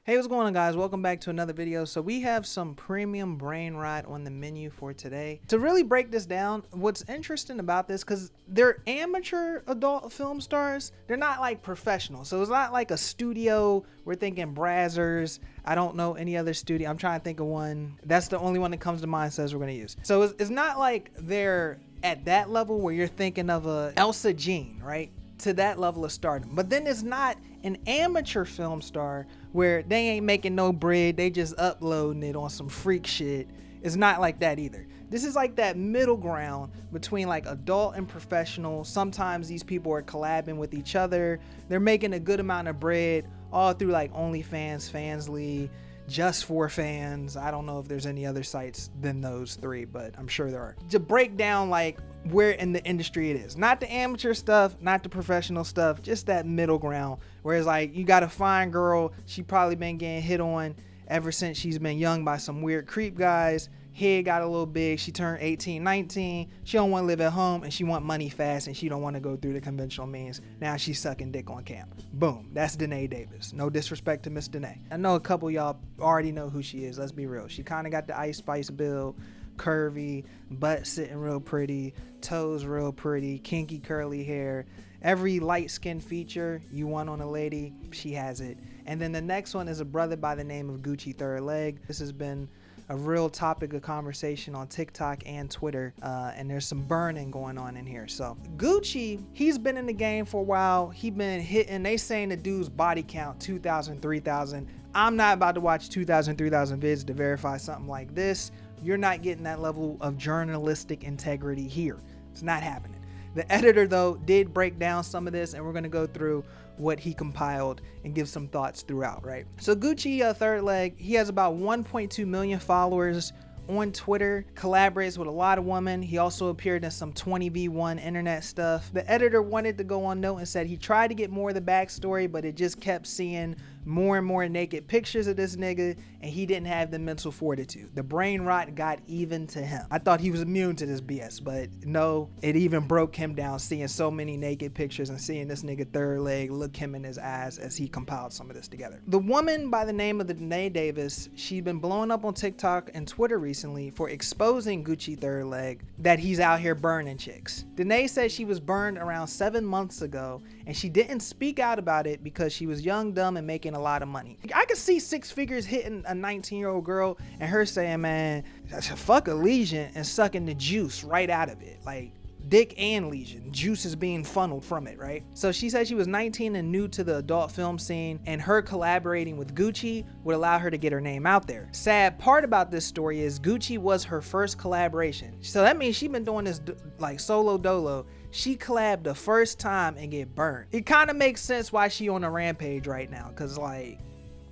Hey, what's going on, guys? Welcome back to another video. So we have some premium brain rot on the menu for today. To really break this down, what's interesting about this, because they're amateur adult film stars, they're not like professional. So it's not like a studio. We're thinking Brazzers. I don't know any other studio. I'm trying to think of one. That's the only one that comes to mind, says we're going to use. So it's not like they're at that level where you're thinking of a Elsa Jean, right? To that level of stardom. But then it's not an amateur film star where they ain't making no bread, they just uploading it on some freak shit. It's not like that either. This is like that middle ground between like adult and professional. Sometimes these people are collabing with each other. They're making a good amount of bread all through like OnlyFans, Fansly, Just for Fans. I don't know if there's any other sites than those three, but I'm sure there are. To break down like where in the industry it is, not the amateur stuff, not the professional stuff, just that middle ground where it's like you got a fine girl, she probably been getting hit on ever since she's been young by some weird creep guys. Head got a little big, she turned 18, 19, she don't want to live at home and she want money fast and she don't want to go through the conventional means. Now she's sucking dick on camp. Boom, that's Danae Davis. No disrespect to Miss Danae. I know a couple of y'all already know who she is, let's be real. She kind of got the Ice Spice build, curvy, butt sitting real pretty, toes real pretty, kinky curly hair. Every light skin feature you want on a lady, she has it. And then the next one is a brother by the name of Gucci Third Leg. This has been a real topic of conversation on TikTok and Twitter, and there's some burning going on in here. So Gucci, he's been in the game for a while. He been hitting, they saying the dude's body count 2,000, 3,000. I'm not about to watch 2,000, 3,000 vids to verify something like this. You're not getting that level of journalistic integrity here. It's not happening. The editor, though, did break down some of this, and we're going to go through what he compiled and give some thoughts throughout, right? So Gucci Third Leg, he has about 1.2 million followers on Twitter, collaborates with a lot of women. He also appeared in some 20v1 internet stuff. The editor wanted to go on note and said he tried to get more of the backstory, but it just kept seeing more and more naked pictures of this nigga, and he didn't have the mental fortitude. The brain rot got even to him. I thought he was immune to this BS, but no, it even broke him down seeing so many naked pictures and seeing this nigga Third Leg look him in his eyes as he compiled some of this together. The woman by the name of Danae Davis, she'd been blowing up on TikTok and Twitter recently for exposing Gucci Third Leg that he's out here burning chicks. Danae said she was burned around 7 months ago, and she didn't speak out about it because she was young, dumb, and making a lot of money. I could see six figures hitting a 19-year-old girl and her saying, man, fuck a lesion, and sucking the juice right out of it. Like dick and lesion, juice is being funneled from it, right? So she said she was 19 and new to the adult film scene, and her collaborating with Gucci would allow her to get her name out there. Sad part about this story is Gucci was her first collaboration. So that means she's been doing this like solo dolo. She collabed the first time and get burned. It kind of makes sense why she on a rampage right now, because like,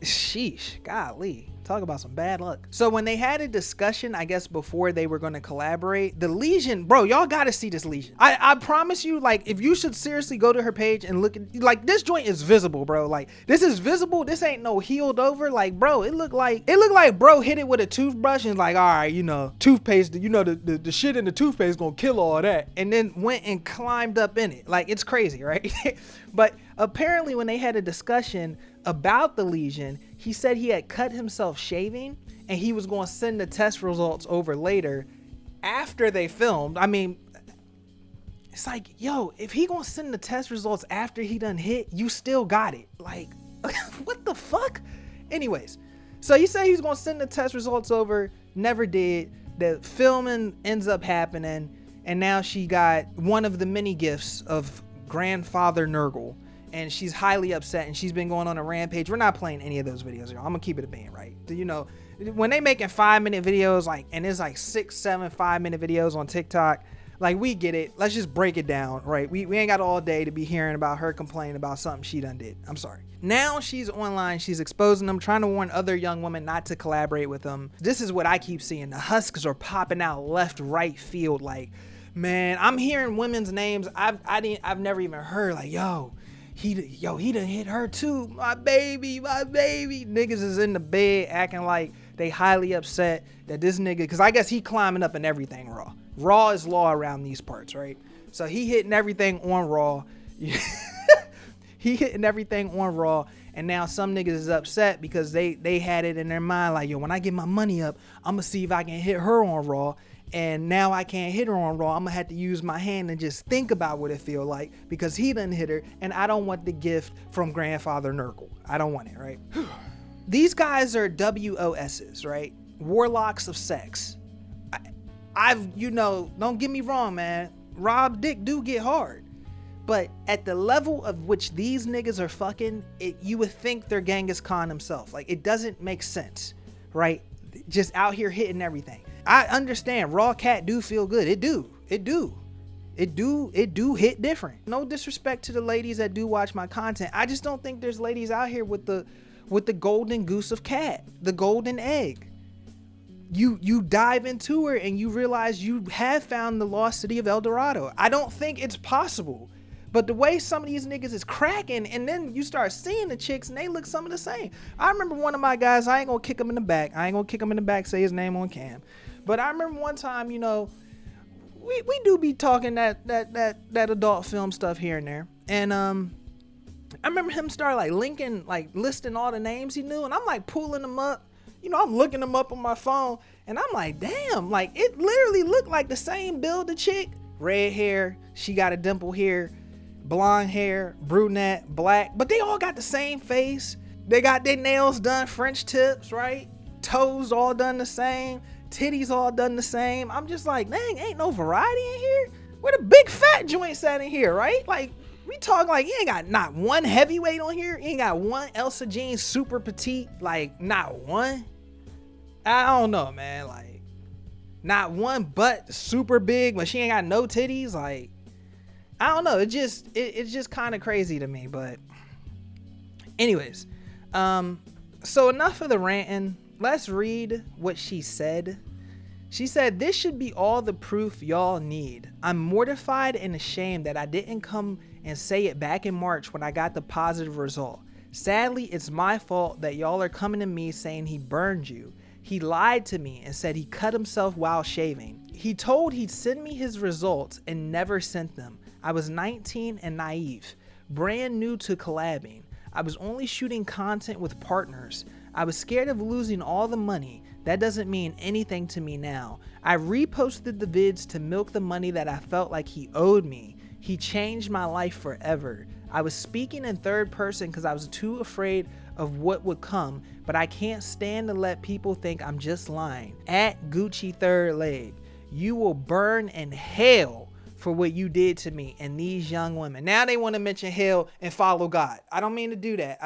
sheesh, golly. Talk about some bad luck. So when they had a discussion, I guess before they were going to collaborate, the lesion, bro, y'all got to see this lesion. I promise you, like, if you should seriously go to her page and look at, like, this joint is visible, bro. Like, this is visible. This ain't no healed over. Like, bro, it looked like bro hit it with a toothbrush and like, all right, you know, toothpaste, you know, the shit in the toothpaste gonna kill all that. And then went and climbed up in it. Like, it's crazy, right? But apparently when they had a discussion about the lesion, he said he had cut himself shaving and he was going to send the test results over later after they filmed. I mean, it's like, yo, if he going to send the test results after he done hit, you still got it. Like, what the fuck? Anyways, so he said he was going to send the test results over, never did. The filming ends up happening, and now she got one of the many gifts of grandfather Nurgle, and she's highly upset, and she's been going on a rampage. We're not playing any of those videos here. I'm gonna keep it a band, right? You know, when they making 5-minute videos, like, and it's like 6, 7, 5-minute videos on TikTok, like, we get it. Let's just break it down, right? We ain't got all day to be hearing about her complaining about something she done did. I'm sorry. Now she's online, she's exposing them, trying to warn other young women not to collaborate with them. This is what I keep seeing. The husks are popping out left, right field. Like, man, I'm hearing women's names I've never even heard. Like, yo, he done hit her too. My baby. Niggas is in the bed acting like they highly upset that this nigga, because I guess he climbing up in everything Raw. Raw is law around these parts, right? So he hitting everything on Raw. He hitting everything on Raw, And now some niggas is upset because they had it in their mind like, yo, when I get my money up, I'm gonna see if I can hit her on Raw. And now I can't hit her on Raw. I'm gonna have to use my hand and just think about what it feel like because he done hit her, and I don't want the gift from Grandfather Nurgle. I don't want it, right? These guys are WOSs, right? Warlocks of sex. Don't get me wrong, man. Rob dick do get hard. But at the level of which these niggas are fucking, you would think they're Genghis Khan himself. Like, it doesn't make sense, right? Just out here hitting everything. I understand raw cat do feel good. It do hit different. No disrespect to the ladies that do watch my content. I just don't think there's ladies out here with the golden goose of cat, the golden egg. You dive into her and you realize you have found the lost city of El Dorado. I don't think it's possible. But the way some of these niggas is cracking, and then you start seeing the chicks and they look some of the same. I remember one of my guys, I ain't gonna kick him in the back, say his name on cam. But I remember one time, we do be talking that adult film stuff here and there. And I remember him start listing all the names he knew, and I'm like pulling them up. I'm looking them up on my phone, and I'm like, damn, like it literally looked like the same build of chick. Red hair, she got a dimple here. Blonde hair, brunette, black, but they all got the same face. They got their nails done, French tips, right? Toes all done the same, titties all done the same. I'm just like, dang, ain't no variety in here. Where the big fat joints at in here, right? Like, we talk like you ain't got not one heavyweight on here. You ain't got one Elsa Jean super petite, like not one. I don't know, man. Like, not one butt super big, but she ain't got no titties. Like, I don't know. It's just kind of crazy to me. But anyways, so enough of the ranting. Let's read what she said. She said, "This should be all the proof y'all need. I'm mortified and ashamed that I didn't come and say it back in March when I got the positive result. Sadly, it's my fault that y'all are coming to me saying he burned you. He lied to me and said he cut himself while shaving. He told he'd send me his results and never sent them. I was 19 and naive, brand new to collabing. I was only shooting content with partners. I was scared of losing all the money. That doesn't mean anything to me now. I reposted the vids to milk the money that I felt like he owed me. He changed my life forever. I was speaking in third person because I was too afraid of what would come, but I can't stand to let people think I'm just lying. At Gucci third leg, you will burn in hell for what you did to me and these young women." Now they want to mention hell and follow God. I don't mean to do that.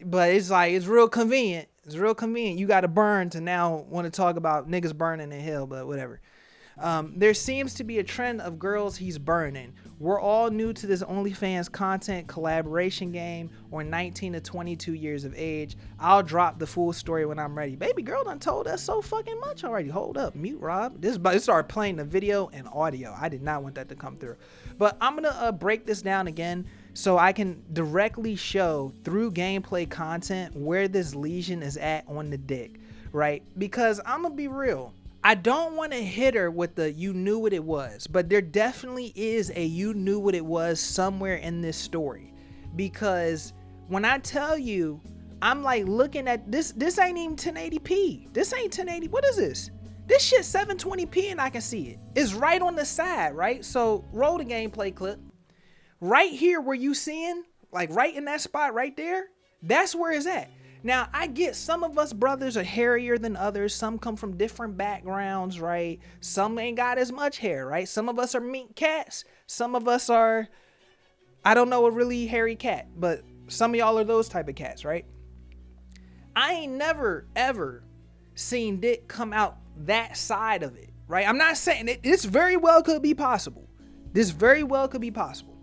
But it's like, it's real convenient. It's real convenient. You got to burn to now want to talk about niggas burning in hell, but whatever. There seems to be a trend of girls he's burning. We're all new to this OnlyFans content collaboration game, or 19 to 22 years of age. I'll drop the full story when I'm ready. Baby girl done told us so fucking much already. Hold up, mute Rob. This started playing the video and audio. I did not want that to come through. But I'm gonna break this down again so I can directly show through gameplay content where this lesion is at on the dick, right? Because I'm gonna be real. I don't want to hit her with the "you knew what it was," but there definitely is a "you knew what it was" somewhere in this story. Because when I tell you, I'm like looking at this ain't even 1080p. This ain't 1080. What is this? This shit 720p and I can see it. It's right on the side, right? So roll the gameplay clip. Right here where you seeing, like right in that spot right there, that's where it's at. Now, I get some of us brothers are hairier than others. Some come from different backgrounds, right? Some ain't got as much hair, right? Some of us are mink cats. Some of us are, I don't know a really hairy cat, but some of y'all are those type of cats, right? I ain't never, ever seen dick come out that side of it, right? I'm not saying it. This very well could be possible. This very well could be possible.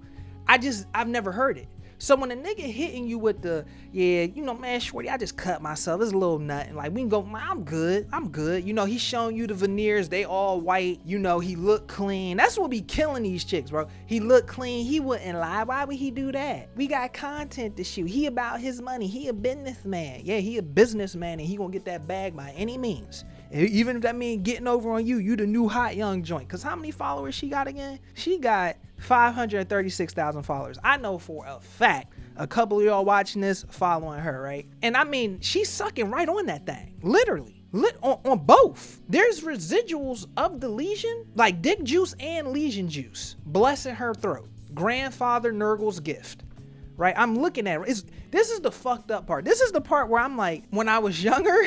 I've never heard it. So when a nigga hitting you with the, yeah, man, shorty, I just cut myself. It's a little nothing. Like, we can go, I'm good. He's showing you the veneers. They all white. He look clean. That's what be killing these chicks, bro. He look clean. He wouldn't lie. Why would he do that? We got content to shoot. He about his money. He a businessman. Yeah, he a businessman, and he gonna get that bag by any means. Even if that means getting over on you the new hot young joint. Because how many followers she got again? She got 536,000 followers. I know for a fact a couple of y'all watching this following her, right? And I mean, she's sucking right on that thing. Literally. On both. There's residuals of the lesion, like dick juice and lesion juice, blessing her throat. Grandfather Nurgle's gift. Right? I'm looking at it. This is the fucked up part. This is the part where I'm like, when I was younger,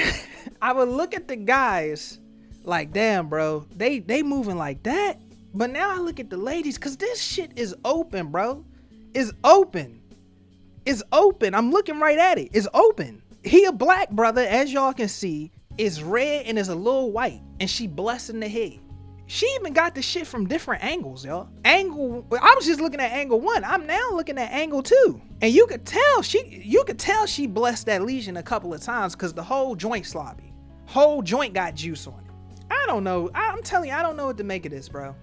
I would look at the guys like, damn, bro, they moving like that. But now I look at the ladies, because this shit is open, bro. It's open. It's open. I'm looking right at it. It's open. He a black brother, as y'all can see, is red and is a little white. And she blessing the head. She even got the shit from different angles, y'all. I was just looking at angle 1. I'm now looking at angle 2. And you could tell she blessed that lesion a couple of times because the whole joint sloppy. Whole joint got juice on it. I don't know. I'm telling you, I don't know what to make of this, bro.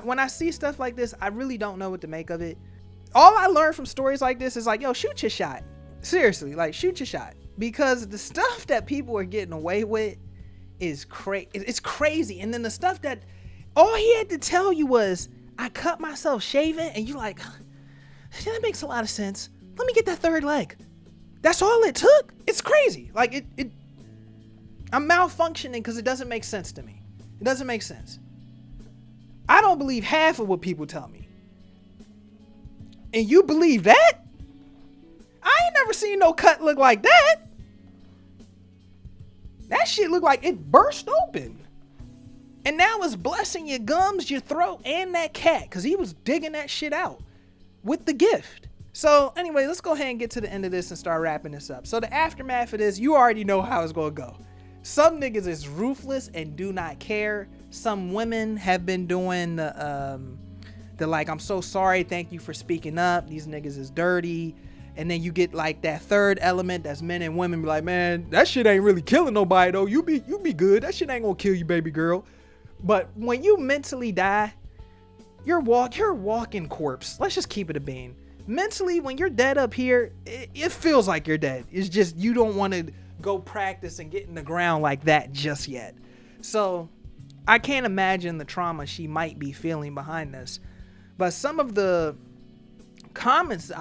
When I see stuff like this, I really don't know what to make of it. All I learned from stories like this is like, yo, shoot your shot. Seriously, like shoot your shot. Because the stuff that people are getting away with is crazy. It's crazy. And then the stuff that all he had to tell you was, I cut myself shaving, and you like, that makes a lot of sense. Let me get that third leg. That's all it took? It's crazy. Like, I'm malfunctioning because it doesn't make sense to me. It doesn't make sense. I don't believe half of what people tell me. And you believe that? I ain't never seen no cut look like that. That shit looked like it burst open. And now it's blessing your gums, your throat, and that cat, because he was digging that shit out with the gift. So anyway, let's go ahead and get to the end of this and start wrapping this up. So the aftermath of this, you already know how it's going to go. Some niggas is ruthless and do not care. Some women have been doing the like, I'm so sorry, thank you for speaking up. These niggas is dirty. And then you get like that third element that's men and women be like, man, that shit ain't really killing nobody though. You be good. That shit ain't gonna kill you, baby girl. But when you mentally die, you're walking corpse. Let's just keep it a bean. Mentally, when you're dead up here, it feels like you're dead. It's just you don't want to go practice and get in the ground like that just yet. So I can't imagine the trauma she might be feeling behind this. But some of the comments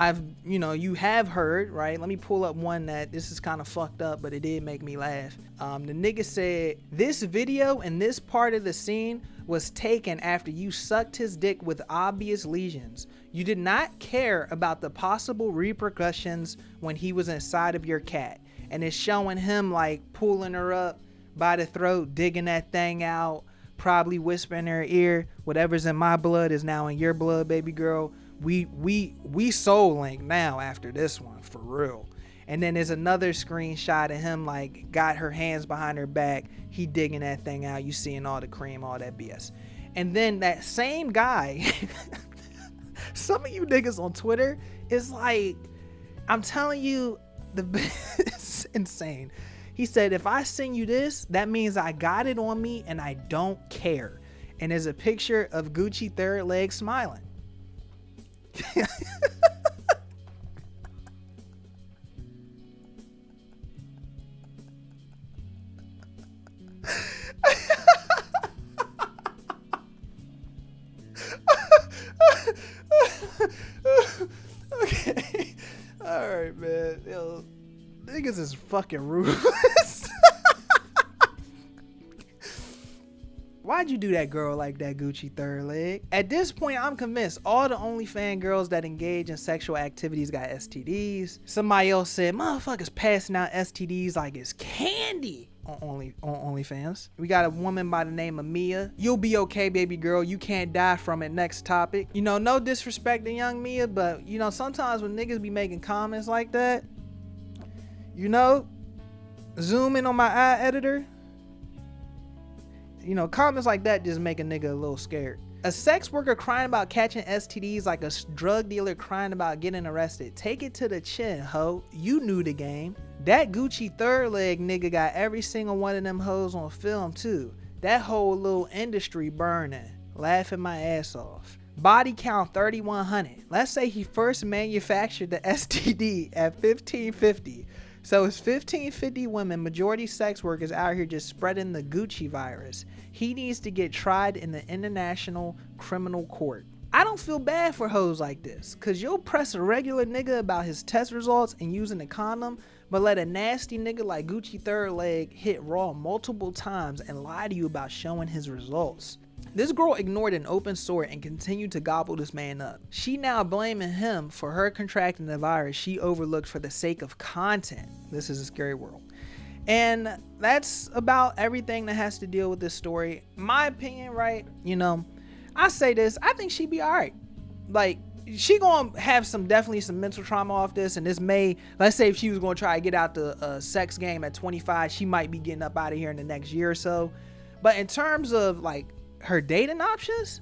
you have heard, right? Let me pull up one that this is kind of fucked up, but it did make me laugh. The nigga said, this video and this part of the scene was taken after you sucked his dick with obvious lesions. You did not care about the possible repercussions when he was inside of your cat. And it's showing him like pulling her up by the throat, digging that thing out, probably whispering in her ear, whatever's in my blood is now in your blood, baby girl. We soul link now after this one, for real. And then there's another screenshot of him like got her hands behind her back, he digging that thing out, you seeing all the cream, all that BS. And then that same guy some of you niggas on Twitter is like, I'm telling you, it's insane. He said, if I send you this, that means I got it on me and I don't care. And there's a picture of Gucci third leg smiling. Okay. All right, man. Yo, niggas is fucking ruthless. Why'd you do that girl like that, Gucci third leg? At this point, I'm convinced all the OnlyFans girls that engage in sexual activities got STDs. Somebody else said, motherfuckers passing out STDs like it's candy on OnlyFans. We got a woman by the name of Mia. You'll be okay, baby girl. You can't die from it. Next topic. You know, no disrespect to young Mia, but, you know, sometimes when niggas be making comments like that, you know, zoom in on my eye editor. You know, comments like that just make a nigga a little scared. A sex worker crying about catching STDs like a drug dealer crying about getting arrested. Take it to the chin, ho. You knew the game. That Gucci third leg nigga got every single one of them hoes on film too. That whole little industry burning. Laughing my ass off. Body count 3,100. Let's say he first manufactured the STD at 1550. So it's 1550 women, majority sex workers out here just spreading the Gucci virus. He needs to get tried in the International Criminal Court. I don't feel bad for hoes like this, cause you'll press a regular nigga about his test results and using a condom, but let a nasty nigga like Gucci third leg hit raw multiple times and lie to you about showing his results. This girl ignored an open sore and continued to gobble this man up. She now blaming him for her contracting the virus she overlooked for the sake of content. This is a scary world. And that's about everything that has to deal with this story. My opinion, right? You know, I say this, I think she'd be all right. Like, she gonna have definitely some mental trauma off this, and this may, let's say if she was gonna try to get out the sex game at 25, she might be getting up out of here in the next year or so. But in terms of like her dating options,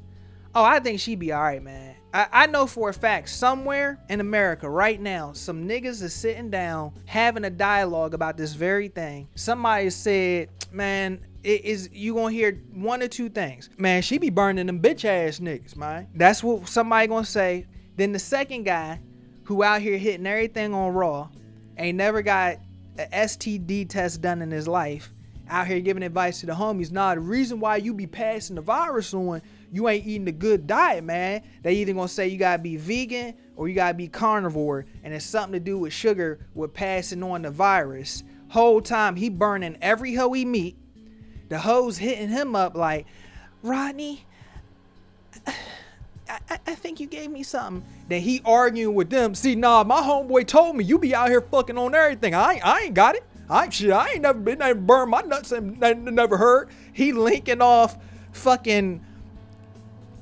oh, I think she'd be all right, man. I know for a fact somewhere in America right now, some niggas is sitting down having a dialogue about this very thing. Somebody said, man, you gonna hear one or two things. Man, she be burning them bitch ass niggas, man. That's what somebody gonna say. Then the second guy who out here hitting everything on raw, ain't never got an STD test done in his life, out here giving advice to the homies. Nah, the reason why you be passing the virus on, you ain't eating a good diet, man. They either gonna say you gotta be vegan or you gotta be carnivore, and it's something to do with sugar with passing on the virus. Whole time he burning every hoe he meet. The hoes hitting him up like, Rodney, I think you gave me something. Then he arguing with them. See, nah, my homeboy told me you be out here fucking on everything. I ain't got it. I ain't never been there and burned my nuts and never heard. He linking off fucking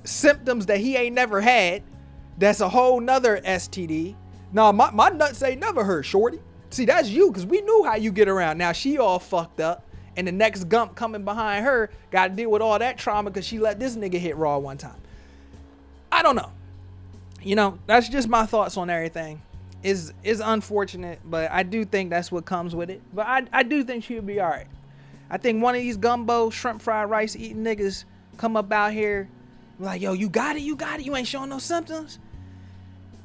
symptoms that he ain't never had. That's a whole nother STD. Nah, my nuts ain't never hurt, shorty. See, that's you, because we knew how you get around. Now she all fucked up, and the next gump coming behind her got to deal with all that trauma because she let this nigga hit raw one time. I don't know. You know, that's just my thoughts on everything. Is unfortunate, but I do think that's what comes with it. But I do think she'll be all right. I think one of these gumbo, shrimp fried rice eating niggas come up out here like, yo, you got it, you ain't showing no symptoms.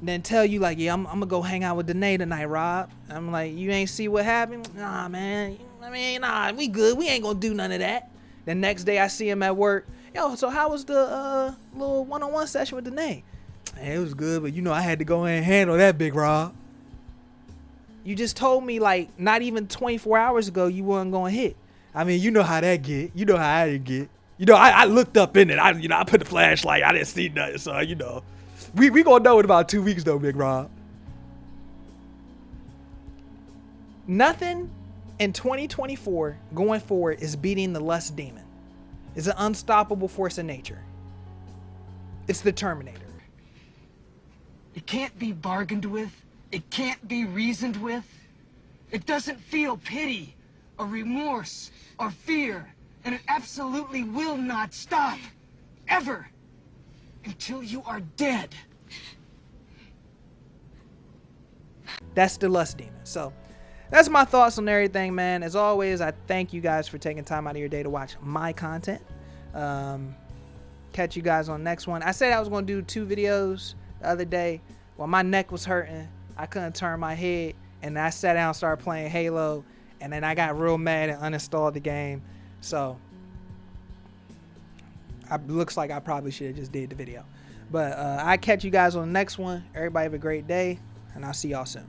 And then tell you like, yeah, I'm gonna go hang out with Danae tonight, Rob. I'm like, you ain't see what happened? Nah, man. I mean, nah, we good. We ain't gonna do none of that. The next day I see him at work. Yo, so how was the little one-on-one session with Danae? Hey, it was good, but you know I had to go in and handle that, Big Rob. You just told me like not even 24 hours ago you weren't going to hit. I mean, you know how that get. You know how I didn't get. You know, I looked up in it. I put the flashlight. I didn't see nothing, so you know. We gonna know in about 2 weeks though, Big Rob. Nothing in 2024 going forward is beating the lust demon. It's an unstoppable force of nature. It's the Terminator. It can't be bargained with. It can't be reasoned with. It doesn't feel pity or remorse or fear. And it absolutely will not stop. Ever. Until you are dead. That's the lust demon. So that's my thoughts on everything, man. As always, I thank you guys for taking time out of your day to watch my content. Catch you guys on the next one. I said I was going to do 2 videos the other day. Well, my neck was hurting. I couldn't turn my head. And I sat down and started playing Halo. And then I got real mad and uninstalled the game. So looks like I probably should have just did the video. But I catch you guys on the next one. Everybody have a great day. And I'll see y'all soon.